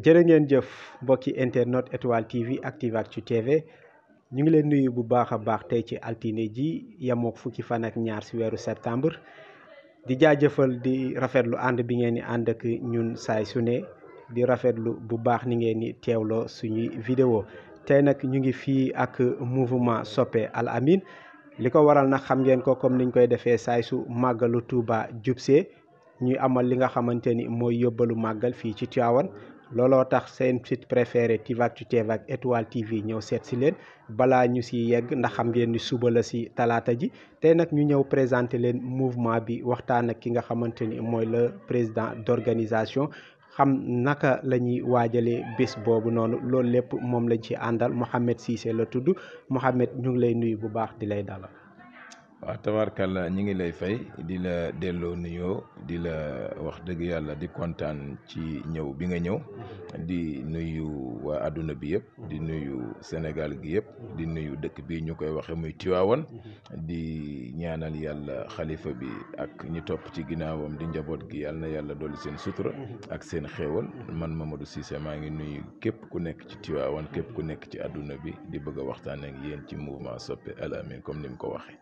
jërë ngeen jëf mbokki internet étoile TV Activacu TV ñu ngi leen nuyu bu baax a baax tey ci altine ji yemook fukki fan ak ñaar si weeru septembre di jaajëfal di rafetlu ànd bi ngeen di ànd ak ñun saay su ne di rafetlu bu baax ni ngeen di teewloo suñuy vidéo tey nag ñu ngi fii ak mouvement Sope Al Amine li ko waral nag xam ngeen ko comme niñ koy defee saay su màggalu Touba jubsee ñuy amal li nga xamante ni mooy yóbbalu màggal fii ci Tivaouane looloo tax seen site préféré Tivactu TV ak Étoile TV ñëw seet si leen balaa ñu si yegg ndax xam ngeen ni suba la si talaata ji tey nag ñu ñëw présenté leen mouvement bi waxtaan ak ki nga xamante ni mooy le président d'organisation xam naka la ñuy waajalee bés boobu noonu loolu lépp moom lañ ci àndal Mouhamed Cissé la tudd Mouhamed ñu ngi lay nuyu bu baax di lay dalal. waaw tabaarkalla ñi ngi lay fay di la delloo nuyoo di la wax dëgg yàlla di kontaan ci ñëw bi nga ñëw di nuyu waa adduna bi yëpp di nuyu Sénégal gi yëpp di nuyu dëkk bi ñu koy waxe muy Tivaouane di ñaanal yàlla xalifa bi ak ñi topp ci ginnaawam di njaboot gi yàlla na yàlla dolli seen sutura ak seen xéewal man Mamadou Cissé maa ngi nuyu képp ku nekk ci Tivaouane képp ku nekk ci adduna bi di bëgg a waxtaan ak yéen ci mouvement Sope Al Amine comme ni mu ko waxee.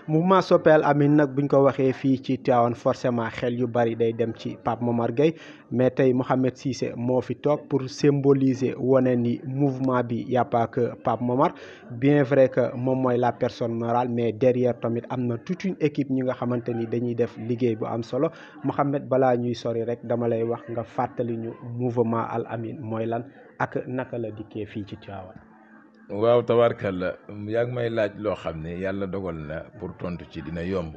mouvement Sope Al Amine nag buñ ko waxee fii ci Tivaouane forcément xel yu bari day dem ci Pape Momar Gueye mais tey Mouhamed Cissé moo fi toog pour symboliser wane ni mouvement bi y a pas que Pape Momar bien vrai que moom mooy la personne morale mais derrière tamit am na toute une équipe ñi nga xamante ni dañuy def liggéey bu am solo Mouhamed balaa ñuy sori rek dama lay wax nga fàttali ñu mouvement Al Amine mooy lan ak naka la dikkee fii ci Tivaouane. waaw tabaarkalla yaa ngi may laaj loo xam ne yàlla dogal na pour tontu ci dina yomb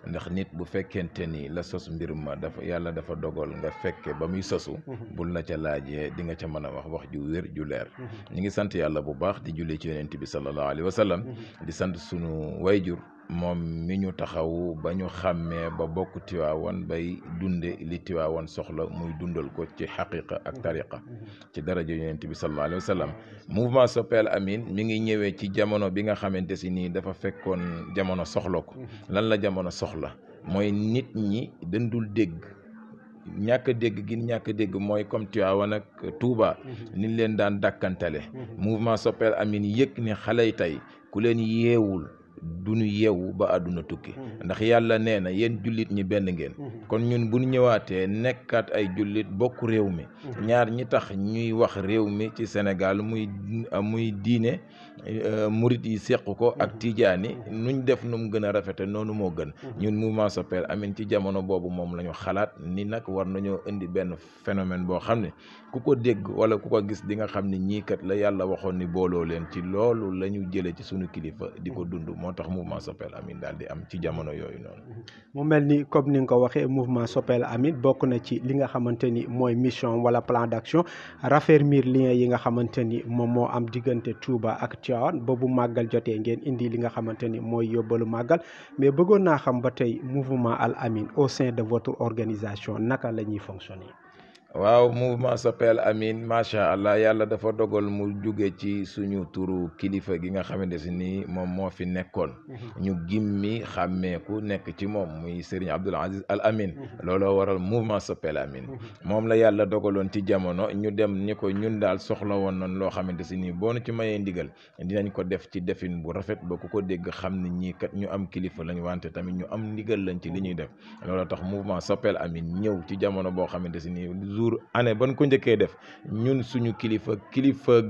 ndax nit bu fekkente ni la sos mbir ma dafa yàlla dafa dogal nga fekke ba muy sosu bul la ca laajee di nga ca mën a wax ju wér ju leer ñu ngi sant yàlla bu baax di julli ci yonent bi sallallahu alayhi wa sallam di sant sunu wayjur moom mi ñu taxaw ba ñu xàmmee ba bokk Tivaouane bay dunde li Tivaouane soxla muy dundal ko ci xaqiqa ak tariqa ci daraja yonent bi sallallahu alayhi wa sallam mouvement Sope Al Amine mi ngi ñëwee ci jamono bi nga xamante si nii dafa fekkoon jamono soxla ko lan la jamono soxla mooy nit ñi dañ dul dégg ñàkk dégg gi ñàkk dégg mooy comme Tivaouane ak Touba ni leen daan dàkkantale mouvement Sope Al Amine yëg ni xale yi tey ku leen yeewul duñu yeewu ba àdduna tukki ndax yàlla nee na yéen jullit ñi benn ngeen kon ñun bu ñu ñëwaatee nekkaat ay jullit bokk réew mi ñaar ñi tax ñuy wax réew mi ci Sénégal muy diine murit yi seq ko ak tijaani nuñ def nu mu gën a rafete noonu moo gën ñun mouvement Sope Al Amine ci jamono boobu moom la ñu xalaat ni nag war nañoo indi benn phénomène boo xam ne ku ko dégg wala ku ko gis di nga xam ne ñii kat la yàlla waxoon ni booloo leen ci loolu la ñu jëlee ci sunu kilifa di ko dund moo tax mouvement Sope Al Amine daal di am ci jamono yooyu noonu. mu mel ni comme ni nga ko waxee mouvement Sope Al Amine bokk na ci li nga xamante ni mooy mission wala plan d'action raffermir lien yi nga xamante ni moom moo am diggante Touba ak Tivaouane ba bu màggal jotee ngeen indi li nga xamante ni mooy yóbbalu màggal mais bëggoon naa xam ba tey mouvement Al Amine au sein de votre organisation naka la ñuy fonctionner. waaw mouvement Sope Al Amine macha allah yàlla dafa dogal mu jóge ci suñu turu kilifa gi nga xamante si ni moom moo fi nekkoon ñu gimmi xàmmeeku nekk ci moom muy Serigne Abdoul Aziz Al Amine looloo waral mouvement Sope Al Amine moom la yàlla dogaloon ci jamono ñu dem ni ko ñun daal soxla woon nañ loo xamante si ni boo nu ci mayee ndigal dinañ ko def ci defin bu rafet ba ku ko dégg xam ne ñii kat ñu am kilifa lañ wante tamit ñu am ndigal lañ ci li ñuy def looloo tax mouvement Sope Al Amine ñëw ci jamono boo xamante si ni année ban ko njëkkee def ñun suñu kilifa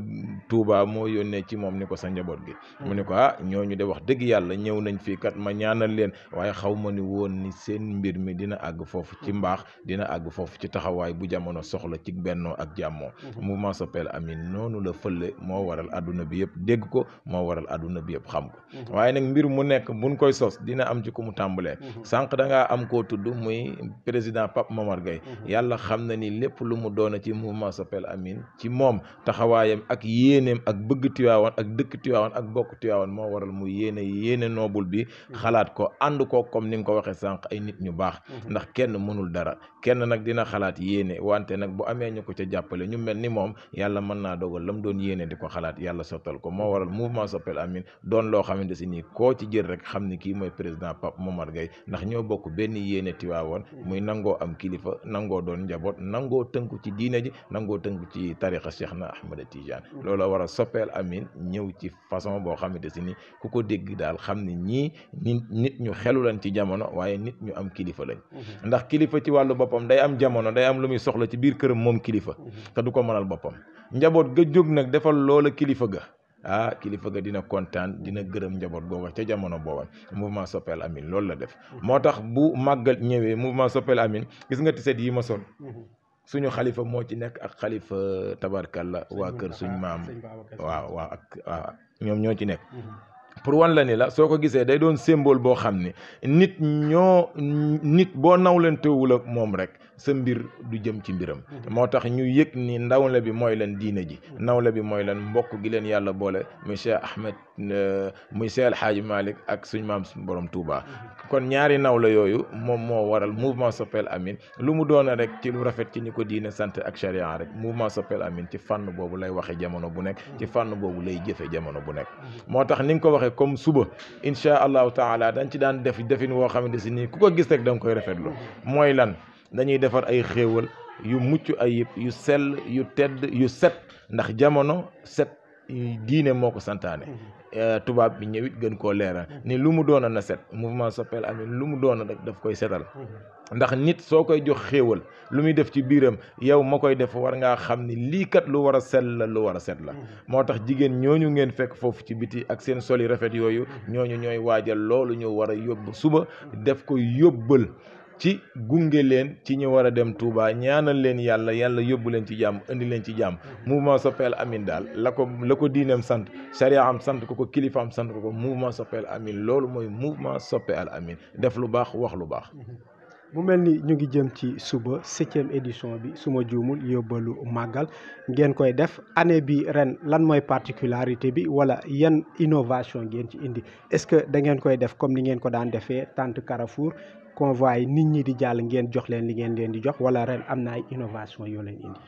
Touba moo yónnee ci moom ni ko sa njaboot gi mu ne ko ñooñu de wax dëgg yàlla ñëw nañ fii kat ma ñaanal leen waaye xaw ma ni woon ni seen mbir mi dina àgg foofu ci mbaax dina àgg foofu ci taxawaay bu jamono soxla ci bennoo ak jàmmoo mouvement Sope Al Amine noonu la fële moo waral adduna bi yëpp dégg ko moo waral adduna bi yëpp xam ko waaye nag mbir mu nekk buñ koy sos dina am ci ku mu tàmbalee sànq da ngaa am koo tudd muy président Pape Momar Gueye yàlla xam na ni lépp lu mu doona ci mouvement Sope Al Amine ci moom taxawaayam ak yéeneem ak bëgg Tivaouane ak dëkk Tivaouane ak bokk Tivaouane moo waral mu yéene noobul bi xalaat ko ànd ko comme ni nga ko waxee sànq ay nit ñu baax ndax kenn mënul dara kenn nag dina xalaat yéene wante nag bu amee ñu ko ca jàppale ñu mel ni moom yàlla mën naa dogal lam doon yéene di ko xalaat yàlla sottal ko moo waral mouvement Sope Al Amine doon loo xamante si nii koo ci jël rek xam ni kii mooy président Pape Momar Gueye ndax ñoo bokk benn yéene Tivaouane muy nangoo am kilifa nangoo doon njaboot nangoo tënku ci diine ji nangoo tënku ci tariqa Cheikh na Ahmada Tidiane loolu war a Soppe El Amine ñëw ci façon boo xamante si ni ku ko dégg daal xam ne ñii nit ñu xelu lañ ci jamono waaye nit ñu am kilifa lañ ndax kilifa ci wàllu boppam day am jamono day am lu muy soxla ci biir këram moom kilifa te du ko mënal boppam njaboot ga jóg nag defal loola kilifa ga kilifa ga dina kontaan dina gërëm njaboot googa ca jamono booba mouvement Soppe El Amine loolu la def moo tax bu màggal ñëwee mouvement Soppe El Amine gis nga tiset yi ma sol suñu xalifa moo ci nekk ak xalifa tabarkalla waa kër suñu maam waaw ak ñoom ñoo ci nekk pour wan la ni la soo ko gisee day doon symbole boo xam ne nit boo nawlantewul ak moom rek sa mbir du jëm ci mbiram moo tax ñu yëg ni ndawle bi mooy leen diine ji nawle bi mooy leen mbokk gi leen yàlla boole muy Cheikh Ahmed muy Cheikh El Hadji Malick ak suñ maam borom Touba kon ñaari nawle yooyu moom moo waral mouvement Soppe El Amine lu mu doona rek ci lu rafet ci ni ko diine sant ak charia rek mouvement Soppe El Amine ci fànn boobu lay waxe jamono bu nekk ci fànn boobu lay jëfe jamono bu nekk moo tax ni nga ko waxee comme suba insha allahu taala dañ ci daan defin woo xamante si nii ku ko gis rek da nga koy rafetlu mooy lan dañuy defar ay xéewal yu mucc ayib yu sell yu tedd yu set ndax jamono set diine moo ko santaane tubaab bi ñëwit gën koo leeral ni lu mu doona na set mouvement Soppe El Amine lu mu doona rek daf koy setal ndax nit soo koy jox xéewal lu muy def ci biiram yow ma koy def war ngaa xam ni lii kat lu war a sell la lu war a set la moo tax jigéen ñooñu ngeen fekk foofu ci biti ak seen soli rafet yooyu ñooñu ñooy waajal loolu ñu war a yóbbu suba def ko yóbbal ci gunge leen ci ñu war a dem Touba ñaanal leen yàlla yóbbu leen ci jàmm indi leen ci jàmm mouvement Soppe El Amine daal la ko diineem sant charia am sant ko kilifaam sant ko mouvement Soppe El Amine loolu mooy mouvement Soppe El Amine def lu baax wax lu baax. mu mel ni ñu ngi jëm ci suba 7e édition bi suma juumul yóbbalu màggal ngeen koy def année bi ren lan mooy particularité bi wala yan innovation ngeen ci indi est-ce que da ngeen koy def comme ni ngeen ko daan defee tente Carrefour convoi yi nit ñi di jàll ngeen jox leen li ngeen leen di jox wala ren am na ay innovation yoo leen indi.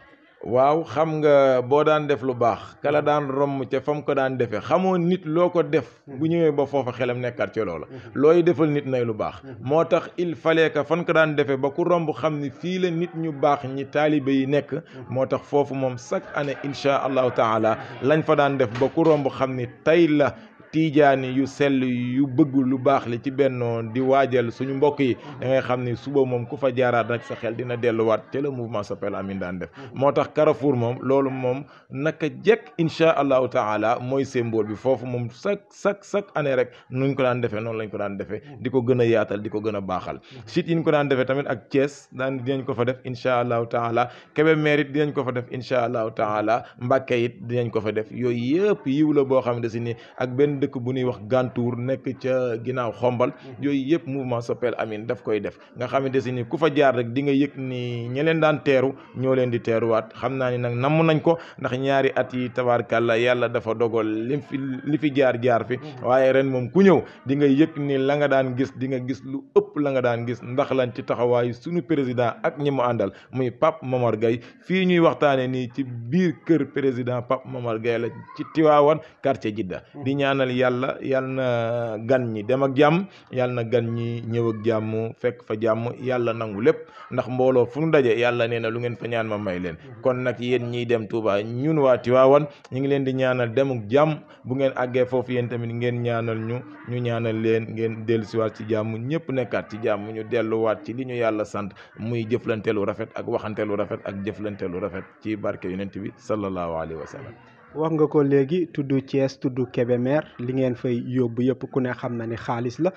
waaw xam nga boo daan def lu baax kala daan romb ca fam ko daan defee xamoo nit loo ko def bu ñëwee ba foofa xelam nekkaat ci loola looy defal nit nay lu baax moo tax il fallait que fan ko daan defee ba ku romb xam ni fii la nit ñu baax ñi taalibe yi nekk moo tax foofu moom chaque année insha allahu taala lañ fa daan def ba ku romb xam ni tey la tiijaani yu sell yu bëgg lu baax li ci bennoo di waajal suñu mbokk yi da ngay xam ni suba moom ku fa jaaraat rek sa xel dina delluwaat ca la mouvement Soppe El Amine daan def moo tax Carrefour moom loolu moom naka jekk insha allahu taala mooy symbole bi foofu moom chaque année rek nuñ ko daan defee noonu lañ ko daan defee di ko gën a yaatal di ko gën a baaxal site yi ñu ko daan defee tamit ak Thiès dinañ ko fa def insha allahu taala Kébémer it dinañ ko fa def insha allahu taala Mbacké it dinañ ko fa def yooyu yëpp yiw la boo xamante si ni ak benn dëkk bu ñuy wax Gantour nekk ca ginnaaw xombal yooyu yëpp mouvement Soppe El Amine daf koy def nga xamante si ni ku fa jaar rek di nga yëg ni ña leen daan teeru ñoo leen di teeruwaat xam naa ni nag namm nañ ko ndax ñaari at yi tabaarkàlla yàlla dafa dogal li fi jaar fi waaye ren moom ku ñëw di nga yëg ni la nga daan gis di nga gis lu ëpp la nga daan gis ndax lan ci taxawaayu suñu président ak ñi mu àndal muy Pape Momar Gueye fii ñuy waxtaane nii ci biir kër président Pape Momar Gueye la ci Tivaouane quartier Jidda di ñaanal yàlla na gan ñi dem ak jàmm yàlla na gan ñi ñëw ak jàmm fekk fa jàmm yàlla nangu lépp ndax mbooloo fu ñu daje yàlla nee na lu ngeen fa ñaan ma may leen kon nag yéen ñiy dem Touba ñun waa Tivaouane ñu ngi leen di ñaanal dem ak jàmm bu ngeen àggee foofu yéen tamit ngeen ñaanal ñu ñaanal leen ngeen dellusiwaat ci jàmm ñëpp nekkaat ci jàmm ñu delluwaat ci li ñu yàlla sant muy jëflanteelu rafet ak waxanteelu rafet ak jëflanteelu rafet ci barke yonent bi sallallahu alayhi wa sallam. wax nga ko léegi tudd Thiès tudd Kébémer li ngeen fay yóbbu yëpp ku ne xam na ni xaalis la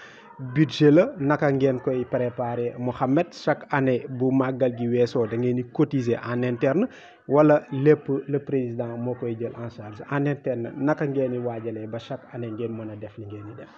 budget la naka ngeen koy préparer Mouhamed chaque année bu màggal gi weesoo da ngeen di cotiser en interne wala lépp le président moo koy jël en charge en interne naka ngeen di waajalee ba chaque année ngeen mën a def li ngeen di def.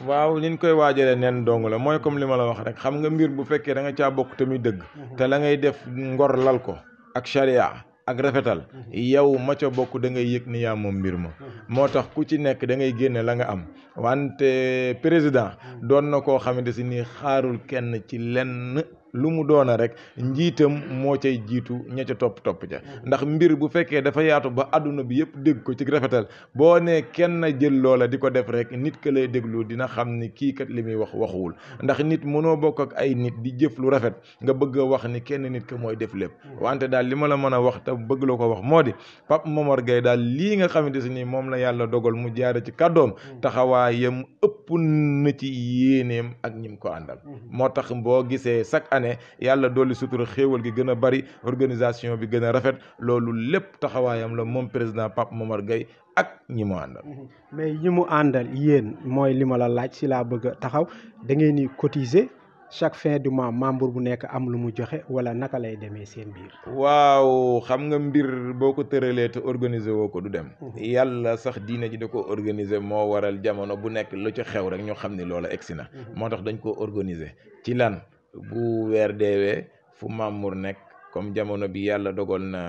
waaw liñ koy waajalee neen dong la mooy comme li ma la wax rek xam nga mbir bu fekkee da nga caa bokk tamit dëgg te la ngay def ngor lal ko ak charia ak rafetal yow ma ca bokk da ngay yëg ni yaa moom mbir ma moo tax ku ci nekk da ngay génne la nga am wante président doon na koo xamante si ni xaarul kenn ci lenn lu mu doona rek njiitam moo cay jiitu ña ca topp ca ndax mbir bu fekkee dafa yaatu ba àdduna bi yëpp dégg ko ci rafetal boo ne kenn jël loola di ko def rek nit ka lay déglu dina xam ni kii kat li muy wax waxuwul ndax nit mënoo bokk ak ay nit di jëf lu rafet nga bëgg a wax ni kenn nit ka mooy def lépp wante daal li ma la mën a wax te bëgg la ko wax moo di Pape Momar Gaye daal lii nga xamante si ni moom la yàlla dogal mu jaare ci kàddoom taxawaayam ëpp na ci yéeneem ak ñim ko àndal moo tax boo gisee chaque année yàlla dolli sutura xéewal gi gën a bari organisation bi gën a rafet loolu lépp taxawaayam la moom président Pape Momar Gaye ak ñi mu àndal. mais ñi mu àndal yéen mooy li ma la laaj si laa bëgg a taxaw da ngeen di cotiser chaque fin du mois membre bu nekk am lu mu joxe wala naka lay demee seen biir. waaw xam nga mbir boo ko tëralee te organiser woo ko du dem. yàlla sax diine ji da ko organiser moo waral jamono bu nekk lu ci xew rek ñoo xam ni loola egsi na. moo tax dañ ko organiser ci lan bu weer deewee fu membre nekk. comme jamono bi yàlla dogal na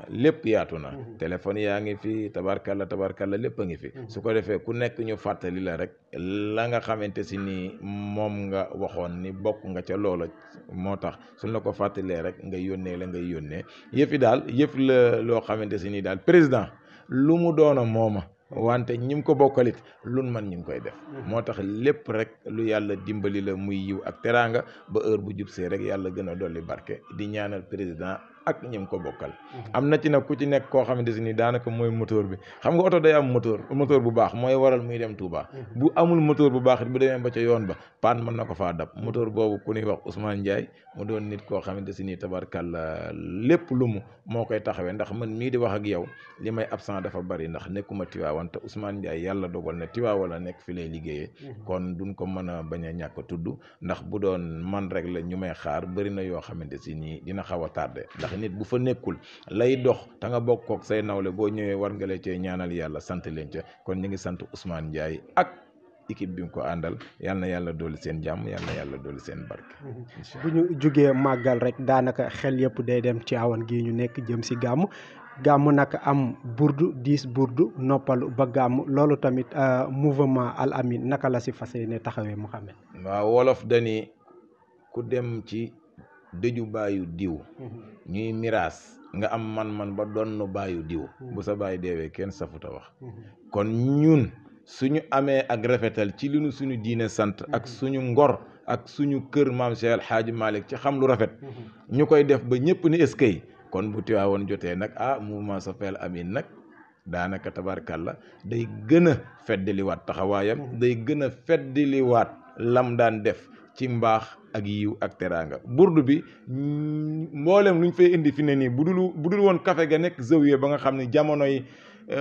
lépp yaatu na téléphone yaa ngi fi tabarkalla lépp a ngi fi su ko defee ku nekk ñu fàttali la rek la nga xamante si ni moom nga waxoon ni bokk nga ca loola moo tax suñ la ko fàttalee rek nga yónnee la ngay yónnee yëf yi daal yëf la loo xamante si ni daal président lu mu doona mooma wante ñim ko bokkalit lun man ñi ngi koy def moo tax lépp rek lu yàlla dimbali la muy yiw ak teraanga ba heure bu jubsee rek yàlla gën a dolli barke di ñaanal président ak ñim ko bokkal am na ci nag ku ci nekk koo xamante si ni daanaka mooy moteur bi xam nga oto day am moteur bu baax mooy waral muy dem Touba bu amul moteur bu baax it bu demee ba ca yoon ba paan mën na ko faa dab moteur boobu ku ñuy wax Ousmane Ndiaye mu doon nit koo xamante si ni tabarkàlla lépp lu mu moo koy taxawee ndax man mii di wax ak yow li may absent dafa bari ndax nekkuma Tiwaawan te Ousmane Ndiaye yàlla dogal na Tiwaawan la nekk fi lay liggéeyee kon duñ ko mën a bañ a ñàkk tudd ndax bu doon man rek la ñu may xaar bëri na yoo xamante si nii dina xaw a tardé ndax nit bu fa nekkul lay dox te nga bokk kook say nawle boo ñëwee war nga leen cee ñaanal yàlla sant leen ca kon ñu ngi sant Ousmane Ndiaye ak équipe bi mu ko àndal yal na yàlla dolli seen jàmm yal na yàlla dolli seen barke. bu ñu jugee màggal rek daanaka xel yëpp day dem ci awan gii ñu nekk jëm si gàmm nag am burdu 10 burdu noppalu ba gàmm loolu tamit mouvement Al Amine naka la si fas yéene taxawee Mouhamed. waaw wolof dani ku dem ci dëju baayu diw ñuy miraas nga am man ba doon baayu diw bu sa baay deewee kenn safuta wax kon ñun suñu amee ak rafetal ci li nu suñu diine sant ak suñu ngor ak suñu kër maam Cheikh El Hadji Malick ci xam lu rafet ñu koy def ba ñëpp ni eskay kon bu Tiwaawoon jotee nag mouvement Soppeel Amine nag daanaka tabarkàlla day gën a feddaliwaat taxawaayam day gën a feddaliwaat lam daan def ci mbaax ak yiw ak teraanga burdu bi mboolem lu ñu fay indi fi ne nii bu dul woon café ga nekk zawiya ba nga xam ne jamonoy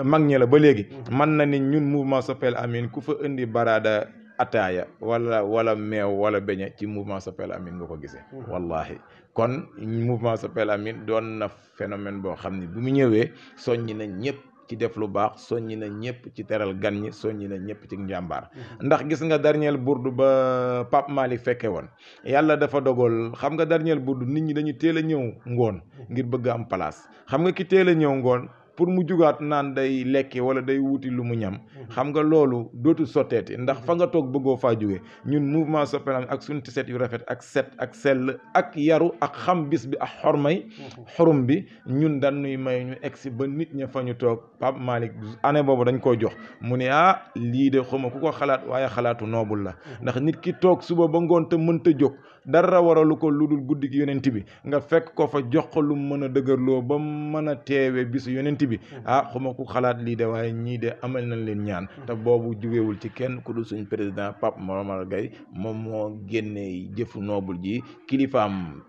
mag ñi la ba léegi mën na ni ñun mouvement Soppeel Amine ku fa indi baraada ataaya wala meew wala beñe ci mouvement Soppeel Amine nga ko gisee wallahi kon mouvement Soppeel Amine doon na phénomène boo xam ne bu mu ñëwee soññi na ñëpp ci def lu baax soññi na ñëpp ci teral gan ñi soññi na ñëpp ci njàmbaar ndax gis nga dernier burdu ba Pape Malick fekke woon yàlla dafa dogal xam nga dernier burdu nit ñi dañu teel a ñëw ngoon ngir bëgg am place xam nga ki teel a ñëw ngoon pour mu jugaat naan day lekki wala day wuti lu mu ñam xam nga loolu dootul sotteeti ndax fa nga toog bëggoo faa jóge ñun mouvement Soppeel Amine ak suñu tiset yu rafet ak set ak sell ak yaru ak xam bis bi ak xorum bi ñun dañuy may ñu egsi ba nit ña fa ñu toog Pape Malick année boobu dañ koo jox mu ne lii de xuma ku ko xalaat waaye xalaatu noobul la ndax nit ki toog suba ba ngoon te mënta jóg dara waralu ko lu dul guddi gi yonent bi nga fekk ko fa jox ko lu mën a dëgërloo ba mën a teewe bisu yonent bi xuma ku xalaat lii de waaye ñii de amal nañ leen ñaan te boobu jugewul ci kenn ku dul suñ président Pape Momar Gaye moom moo génnee jëfu noobul ji kilifaam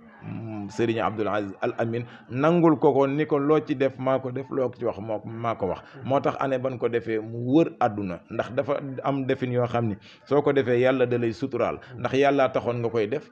Serigne Abdoul Aziz Al Amine nangul ko ni ko loo ci def maa ko def loo ci wax maa ko wax moo tax année ban ko defee mu wër àdduna ndax dafa am defin yoo xam ni soo ko defee yàlla da lay suturaal ndax yàllaa taxoon nga koy def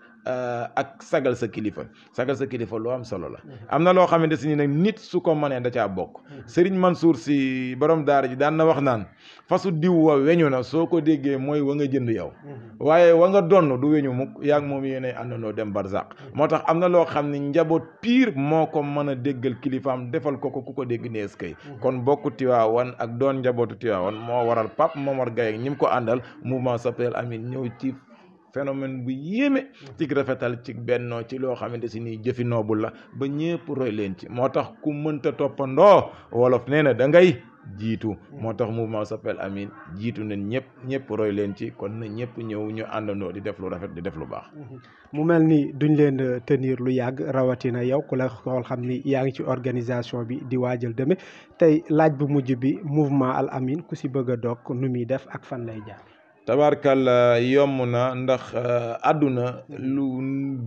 ak sagal sa kilifa loo am solo la am na loo xamante si ni nag nit su ko mënee da caa bokk Serigne Mansour si borom daara ji daan na wax naan fasu diw wa weñu na soo ko déggee mooy wa nga jënd yow waaye wa nga donn du weñu mukk yaag moom yéenay àndandoo dem barzaq moo tax am na loo xam ne njaboot piir moo ko mën a déggal kilifaam defal ko ku ko dégg nees kay kon bokku Tiwaawan ak doon njabootu Tiwaawan moo waral Pape Momar Gaye ak ñi mu ko àndal mouvement Soppeel Amine ñëw ci phénomène bu yéeme ci rafetal ci bennoo ci loo xamante si nii jëfi noobul la ba ñëpp roy leen ci moo tax ku mënta toppandoo wolof nee na da ngay jiitu moo tax mouvement Soppel Amine jiitu nañ ñëpp roy leen ci kon na ñëpp ñëw ñu àndandoo di def lu rafet di def lu baax. mu mel ni duñ leen tenir lu yàgg rawatina yow ku la xool xam ni yaa ngi ci organisation bi di waajal demee tey laaj bu mujj bi mouvement Al Amine ku si bëgg a dog nu muy def ak fan lay jaar. tabarkalla yomb na ndax àdduna lu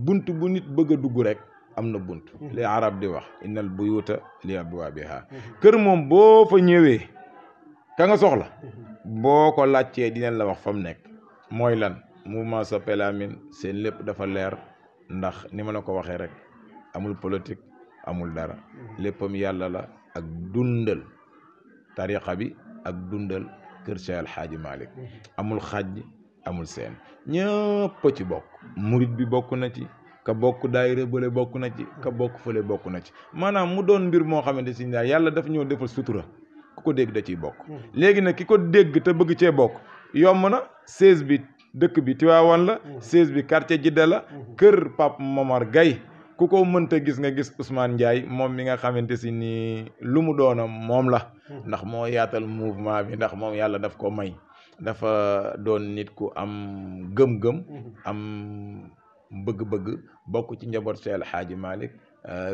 bunt bu nit bëgg a dugg rek am na bunt li arab di wax innal buyuta li abwaabiha kër moom boo fa ñëwee ka nga soxla boo ko laajtee dinañ la wax fa mu nekk mooy lan mouvement Soppel Amine seen lépp dafa leer ndax ni ma la ko waxee rek amul politique amul dara léppam yàlla la ak dundal tariqa bi ak dundal kër Cheikh El Hadji Malick amul xaaj amul seen ñëpp ci bokk murit bi bokk na ci ka bokk daayira bële bokk na ci ka bokk fële bokk na ci maanaam mu doon mbir moo xamante si daal yàlla daf ñëw defal sutura ku ko dégg da ciy bokk léegi nag ki ko dégg te bëgg cee bokk yomb na 16 bi dëkk bi Tivaouane la 16 bi quartier Jidda la kër Pape Momar Gaye ku ko mënta gis nga gis Ousmane Ndiaye moom mi nga xamante si ni lu mu doona moom la ndax moo yaatal mouvement bi ndax moom yàlla daf ko may dafa doon nit ku am gëm-gëm am bëgg-bëgg bokk ci njaboot Cheikh El Hadji Malick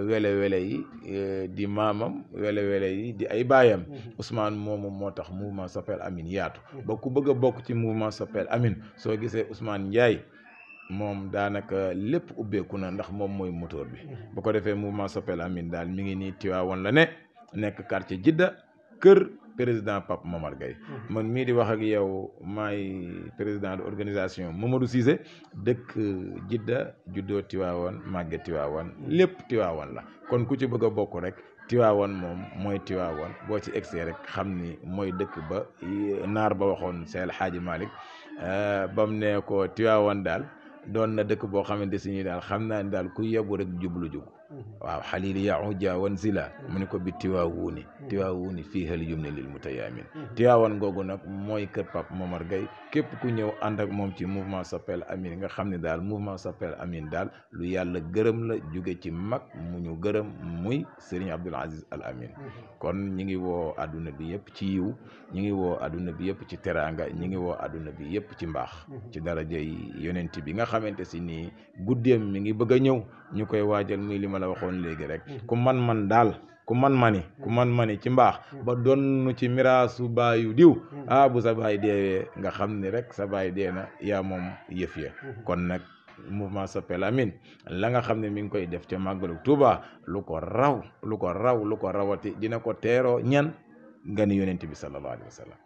wele yi di maamam wele yi di ay baayam Ousmane moomu moo tax mouvement Soppel Amine yaatu ba ku bëgg a bokk ci mouvement Soppel Amine soo gisee Ousmane Ndiaye moom daanaka lépp ubbeeku na ndax moom mooy moteur bi bu ko defee mouvement Soppel Amine daal mi ngi nii Tivaouane la nekk quartier Jidda kër président Pape Momar Gaye man mii di wax ak yow maay président de organisation Mamadou Cissé dëkk Jidda juddoo Tivaouane màgge Tivaouane lépp Tivaouane la kon ku ci bëgg a bokk rek Tivaouane moom mooy Tivaouane boo ci egsee rek xam ni mooy dëkk ba naar ba waxoon Cheikh El Hadji Malick bam ne ko Tivaouane daal doon na dëkk boo xamante si ni daal xam naa ni daal ku yebu rek jublu jug waaw xalili yahuja wan zila mu ne ko bi tiwaawuuni fii hal yumne lil mutayaamin Tivaouane googu nag mooy kër Pape Momar Gaye képp ku ñëw ànd ak moom ci mouvement Soppel Amine nga xam ne daal mouvement Soppel Amine daal lu yàlla gërëm la jóge ci mag mu ñu gërëm muy Serigne Abdoul Aziz Al Amine kon ñi ngi woo adduna bi yëpp ci yiw ñi ngi woo adduna bi yëpp ci teraanga ñi ngi woo adduna bi yëpp ci mbaax ci daraja yi yonent bi nga xamante si nii guddeem mi ngi bëgg a ñëw ñu koy waajal muy li ma la waxoon léegi rek ku man daal ku man mani ci mbaax ba doon ci miraasu baayu diw bu sa baay deewee nga xam ni rek sa baay dee na yaa moom yëf ya kon nag mouvement Soppel Amine la nga xam ne mi ngi koy def ca màggalu Tuuba lu ko rawati dina ko teeroo ñan nga ni yonent bi sallallahu alayhi wa sallam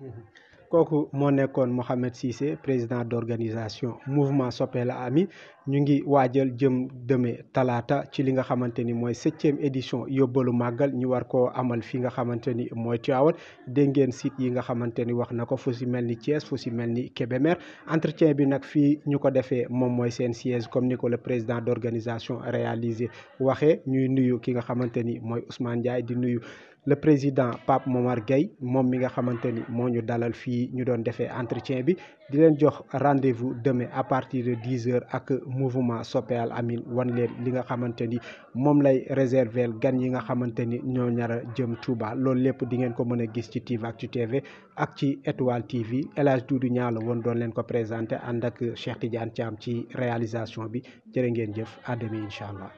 kooku moo nekkoon Mouhamed Cissé président d'organisation mouvement Soppel Amine ñu ngi waajal jëm demee talaata ci li nga xamante ni mooy 7e édition yóbbalu màggal ñu war koo amal fi nga xamante ni mooy Tivaouane dégg ngeen site yi nga xamante ni wax na ko fu si mel ni Thiès fu si mel ni Kébémer entretien bi nag fii ñu ko defee moom mooy seen siège comme ni ko le président d'organisation réalisé waxee ñuy nuyu ki nga xamante ni mooy Ousmane Ndiaye di nuyu le président Pape Momar Gaye moom mi nga xamante ni moo ñu dalal fii ñu doon defee entretien bi di leen jox rendez-vous demain à partir de 10h ak mouvement Soppel Amine wan leen li nga xamante ni moom lay réserver gan yi nga xamante ni ñoo ñara jëm Touba loolu lépp di ngeen ko mën a gis ci Tivactu TV ak ci Étoile TV El Hadj Doudou Niang la woon doon leen ko présenté ànd ak Cheikh Tidiane Thiam ci réalisation bi jërë ngeen jëf à demain incha allah.